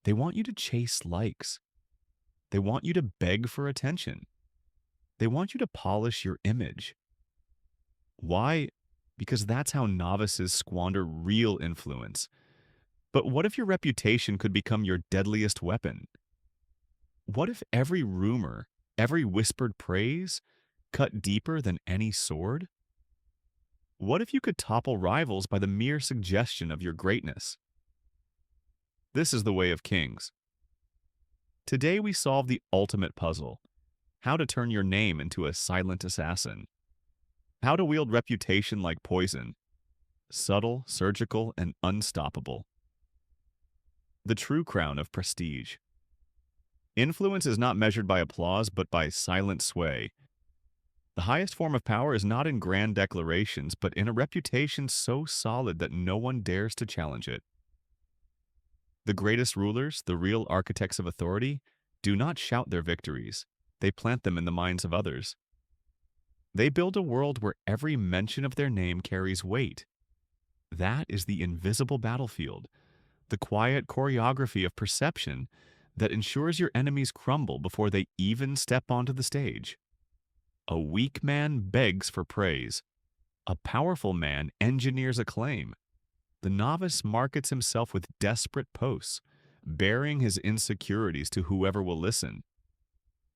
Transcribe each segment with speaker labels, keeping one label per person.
Speaker 1: They want you to chase likes. They want you to beg for attention. They want you to polish your image. Why? Because that's how novices squander real influence. But what if your reputation could become your deadliest weapon? What if every rumor, every whispered praise, cut deeper than any sword? What if you could topple rivals by the mere suggestion of your greatness? This is the way of kings. Today we solve the ultimate puzzle: how to turn your name into a silent assassin, how to wield reputation like poison, subtle, surgical, and unstoppable. The true crown of prestige. Influence is not measured by applause, but by silent sway. The highest form of power is not in grand declarations, but in a reputation so solid that no one dares to challenge it. The greatest rulers, the real architects of authority, do not shout their victories. They plant them in the minds of others. They build a world where every mention of their name carries weight. That is the invisible battlefield, the quiet choreography of perception that ensures your enemies crumble before they even step onto the stage. A weak man begs for praise. A powerful man engineers acclaim. The novice markets himself with desperate posts, bearing his insecurities to whoever will listen.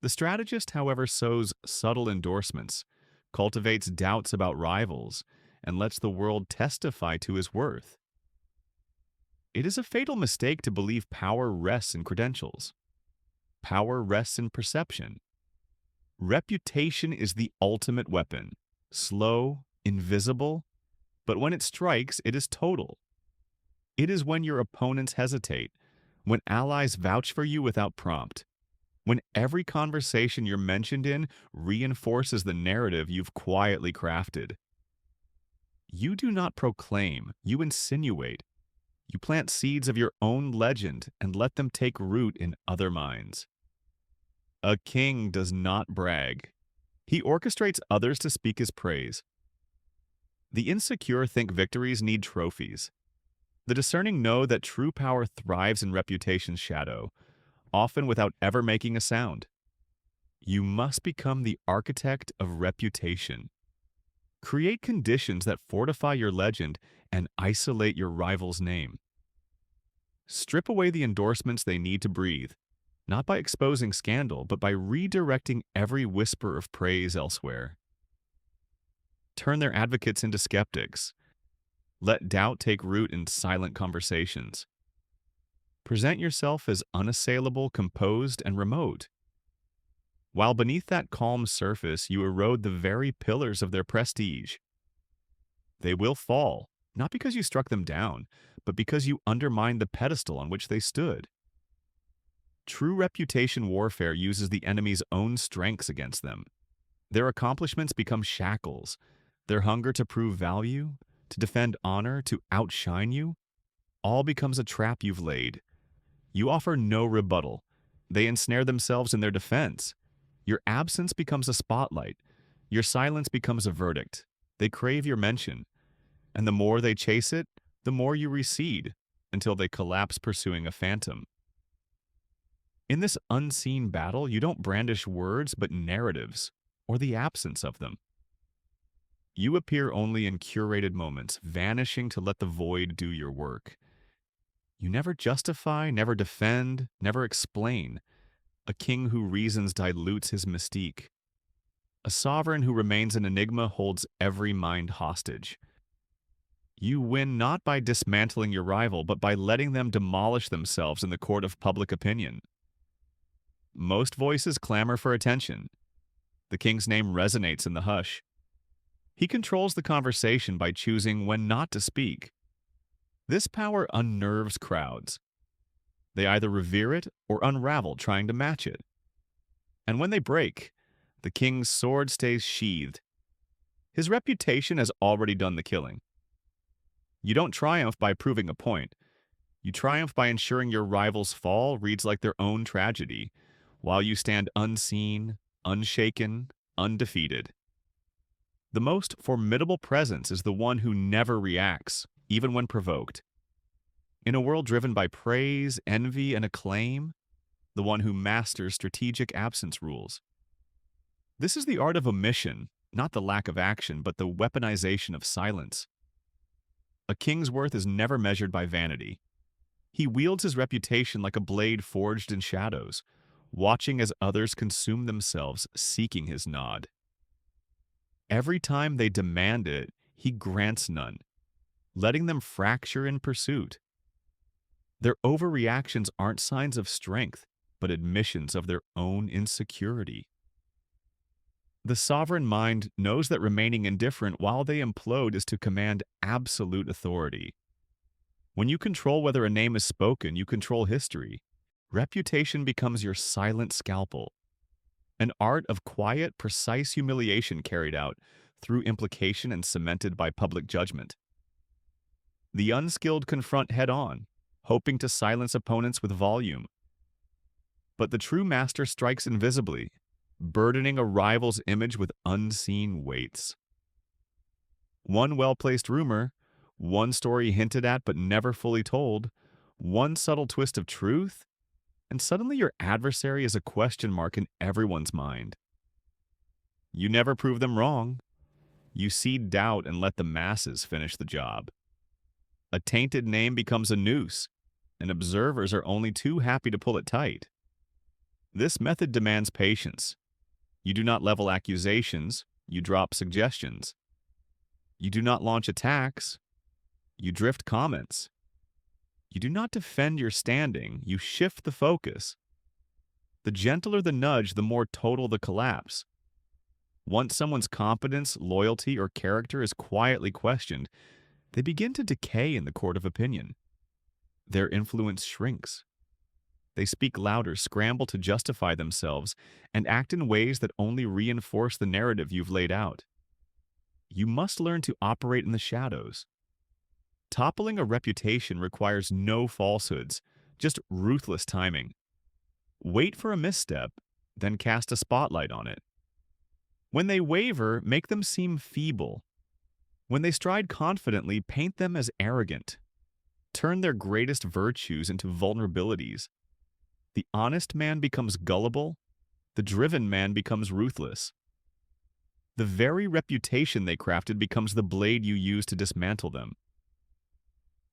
Speaker 1: The strategist, however, sows subtle endorsements, cultivates doubts about rivals, and lets the world testify to his worth. It is a fatal mistake to believe power rests in credentials. Power rests in perception. Reputation is the ultimate weapon, slow, invisible, but when it strikes, it is total. It is when your opponents hesitate, when allies vouch for you without prompt, when every conversation you're mentioned in reinforces the narrative you've quietly crafted. You do not proclaim, you insinuate. You plant seeds of your own legend and let them take root in other minds. A king does not brag. He orchestrates others to speak his praise. The insecure think victories need trophies. The discerning know that true power thrives in reputation's shadow, often without ever making a sound. You must become the architect of reputation. Create conditions that fortify your legend and isolate your rival's name. Strip away the endorsements they need to breathe, not by exposing scandal, but by redirecting every whisper of praise elsewhere. Turn their advocates into skeptics. Let doubt take root in silent conversations. Present yourself as unassailable, composed, and remote. While beneath that calm surface, you erode the very pillars of their prestige. They will fall, not because you struck them down, but because you undermined the pedestal on which they stood. True reputation warfare uses the enemy's own strengths against them. Their accomplishments become shackles. Their hunger to prove value, to defend honor, to outshine you, all becomes a trap you've laid. You offer no rebuttal. They ensnare themselves in their defense. Your absence becomes a spotlight. Your silence becomes a verdict. They crave your mention. And the more they chase it, the more you recede, until they collapse pursuing a phantom. In this unseen battle, you don't brandish words but narratives, or the absence of them. You appear only in curated moments, vanishing to let the void do your work. You never justify, never defend, never explain. A king who reasons dilutes his mystique. A sovereign who remains an enigma holds every mind hostage. You win not by dismantling your rival, but by letting them demolish themselves in the court of public opinion. Most voices clamor for attention. The king's name resonates in the hush. He controls the conversation by choosing when not to speak. This power unnerves crowds. They either revere it or unravel trying to match it. And when they break, the king's sword stays sheathed. His reputation has already done the killing. You don't triumph by proving a point. You triumph by ensuring your rival's fall reads like their own tragedy, while you stand unseen, unshaken, undefeated. The most formidable presence is the one who never reacts, even when provoked. In a world driven by praise, envy, and acclaim, the one who masters strategic absence rules. This is the art of omission, not the lack of action, but the weaponization of silence. A king's worth is never measured by vanity. He wields his reputation like a blade forged in shadows, watching as others consume themselves, seeking his nod. Every time they demand it, he grants none, letting them fracture in pursuit. Their overreactions aren't signs of strength, but admissions of their own insecurity. The sovereign mind knows that remaining indifferent while they implode is to command absolute authority. When you control whether a name is spoken, you control history. Reputation becomes your silent scalpel, an art of quiet, precise humiliation carried out through implication and cemented by public judgment. The unskilled confront head-on, hoping to silence opponents with volume. But the true master strikes invisibly, burdening a rival's image with unseen weights. One well-placed rumor, one story hinted at but never fully told, one subtle twist of truth, and suddenly your adversary is a question mark in everyone's mind. You never prove them wrong. You seed doubt and let the masses finish the job. A tainted name becomes a noose, and observers are only too happy to pull it tight. This method demands patience. You do not level accusations, you drop suggestions. You do not launch attacks, you drift comments. You do not defend your standing, you shift the focus. The gentler the nudge, the more total the collapse. Once someone's competence, loyalty, or character is quietly questioned, they begin to decay in the court of opinion. Their influence shrinks. They speak louder, scramble to justify themselves, and act in ways that only reinforce the narrative you've laid out. You must learn to operate in the shadows. Toppling a reputation requires no falsehoods, just ruthless timing. Wait for a misstep, then cast a spotlight on it. When they waver, make them seem feeble. When they stride confidently, paint them as arrogant. Turn their greatest virtues into vulnerabilities. The honest man becomes gullible, the driven man becomes ruthless. The very reputation they crafted becomes the blade you use to dismantle them.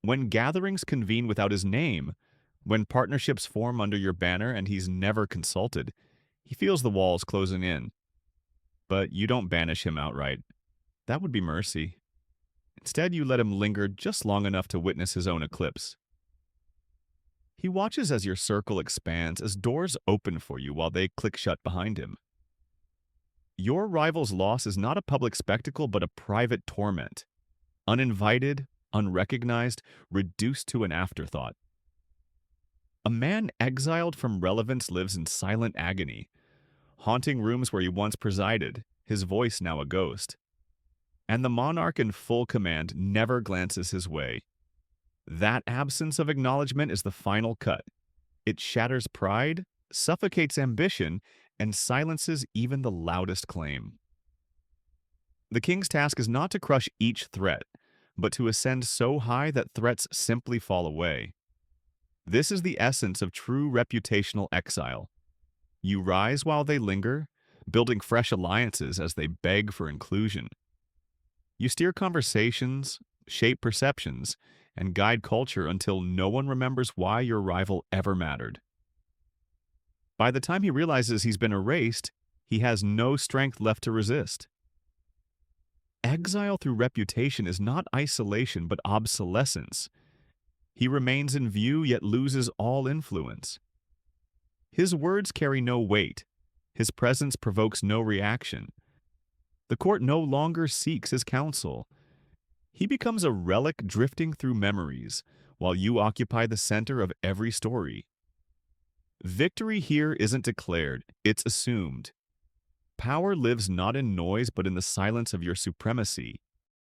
Speaker 1: When gatherings convene without his name, when partnerships form under your banner and he's never consulted, he feels the walls closing in. But you don't banish him outright. That would be mercy. Instead, you let him linger just long enough to witness his own eclipse. He watches as your circle expands, as doors open for you while they click shut behind him. Your rival's loss is not a public spectacle, but a private torment. Uninvited, unrecognized, reduced to an afterthought. A man exiled from relevance lives in silent agony, haunting rooms where he once presided, his voice now a ghost. And the monarch in full command never glances his way. That absence of acknowledgement is the final cut. It shatters pride, suffocates ambition, and silences even the loudest claim. The king's task is not to crush each threat, but to ascend so high that threats simply fall away. This is the essence of true reputational exile. You rise while they linger, building fresh alliances as they beg for inclusion. You steer conversations, shape perceptions, and guide culture until no one remembers why your rival ever mattered. By the time he realizes he's been erased, he has no strength left to resist. Exile through reputation is not isolation but obsolescence. He remains in view yet loses all influence. His words carry no weight. His presence provokes no reaction. The court no longer seeks his counsel. He becomes a relic drifting through memories, while you occupy the center of every story. Victory here isn't declared, it's assumed. Power lives not in noise but in the silence of your supremacy.